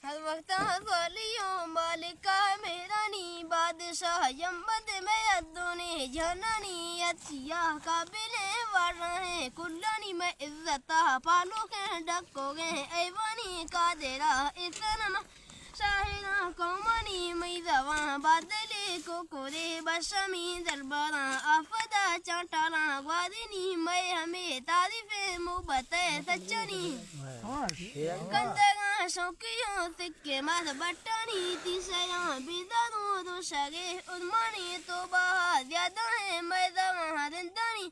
हर वक्त हसलियों मालिका मेरानी बादशाह यमद में अदोने जननी अतिया काबिले वारहे कुल्लानी में इज्जता पालो के डकोगे ऐवानी कादेरा इसनम शाहिरा कौमनी मैदवा बादले को कोरे बशमी दरबारा आफदा चाटाला ग्वादिनी मैं हमें तारीफे मुबते सच्चनी कंदगा शौकियों सिक्के मत बटनी तीसरा बिदरू दुशगे उर्मानी तो बाहर ज्यादा है मैदवा रिंदनी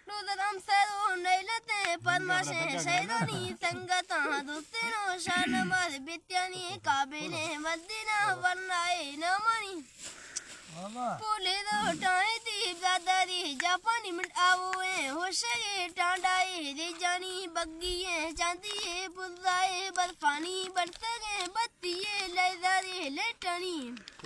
रुद्रम सरो नैलते पद्माशे शैरनी संगता दुस्तिनो शानमद बित्यानी काबिले मदीना वरनाए नमनी पुले दो टाई दी दादारी जापानी मिट आवोए होशे टांडाए रिजानी बग्गिए चांदिए पुजाए बर्फानी बरसगे बत्तिए लेजारे लेटनी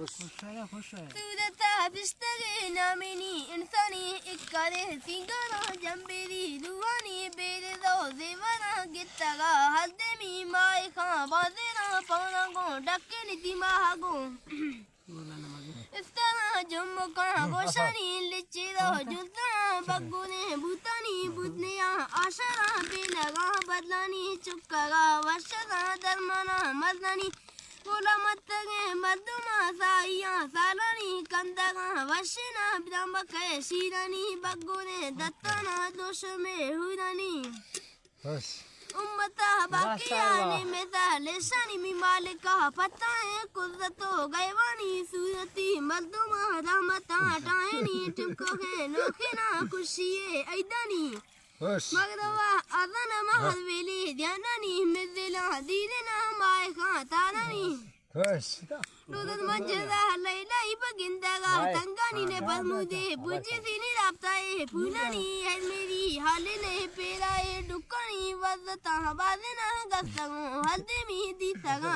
सूरता बिस्तरे नामिनी इंसानी इक्कारे सिंगारा जंबेरी दुआनी बेरे दो जेवरा गित्तगा हल्देमी माए खां बाजेरा पौना गो डक्के नीति महागो इस तरह जुम्मका गोशानी लिचिरो जुलता बग्गुने भूतानी बुदनिया आशरा बेलगा बदलानी चुक्कगा वर्षगा दरमाना मदनी गोला मतगे मदुमा साइया सालानी कंदगा वर्षना ब्रह्मके शीरानी बग्गुने दत्तना दोष में हुरानी उम्मता बाकियानी में सालेशानी मी मालिका पता है कुर्रतो गैवानी सूरती मर्दुमा रहमता टाइनी तुमको है नोखिना खुशिये ऐदानी मगरवा अदन महलवेली ध्यानानी मिज़िला दीना माय खां तारानी नूदन मंजरा लैला बगिंदगा तंगानी ने बरमुदे बुझे सीनी राब्ताए फूलानी है मेरी हाले ने पेराए डुक्कनी वज़ता बाजना गस्तगो हल्दे मी दीतगा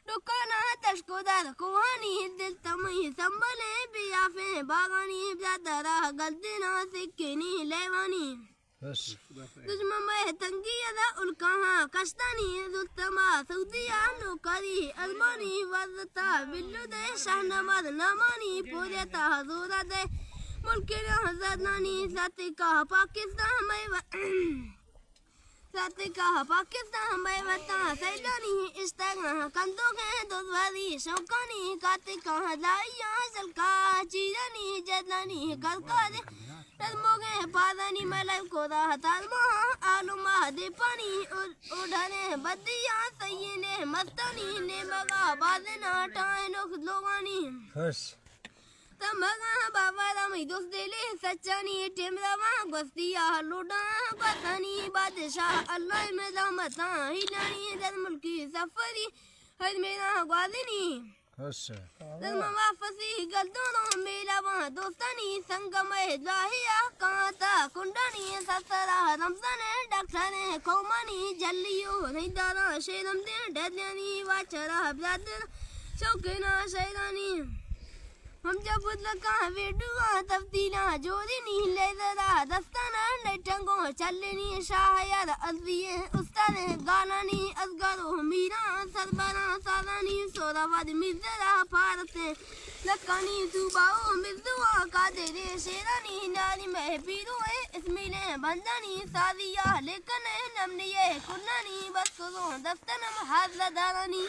डुक्कना तशकोदार कोहानी दिल तमई संभले बियाफे बागानी ब्यादरा गलदिना सिक्किनी लेवानी तुझमा मैं तंगी अदा उल्काहा कश्तानी दुत्तमा सऊदिया नौकरी अलमानी वज़ता बिल्लू दे शाहनमाद नमानी पूरेता हजूरा दे मुल्क हज़रनानी साथी का पाकिस्तान में वता सैलानी इस्तागा कंदों के दोबारी शौकानी काते का लाइया सलका चीरानी जदलानी करका दे तलमोगे पादानी मलक को तालमा आलूमा दे पानी उड़ाने बदिया सैयने मस्तानी ने मगा बाजना टाए लोगानी तमगा बाबा रामी दोस्त दिले सच्चानी टेमरावा गोस्तिया लुडा बसानी बादशाह अल्लाह में रहमता हिलानी दर मुल्की सफरी हर मेरा ग्वादिनी दरमा वाफसी गलदोनो मेला वहाँ दोस्तानी संगमय जाहिया कांता कुंडानी ससरा रमजान डक्टने कौमानी जल्लियो निदारा शेरम दे डदयानी वाचरा ब्यादर शौकना शैरानी हम जब लगा वेडुआ तफ्तीला जोरीनी लेजरा दस्ताना नेटंगो चलनी शाहयार अज़िये उस्ताद गानानी असगरो मीरा सरबरा सादानी सोरावाद मिज़रा पारते लकानी सुबाओ मिज़ुआ कादेरे शेरानी नानी में पीरुए इसमिले बंदानी सादिया लेकिन नमनिये कुन्नानी बस को दस्ताना हाज़ दारानी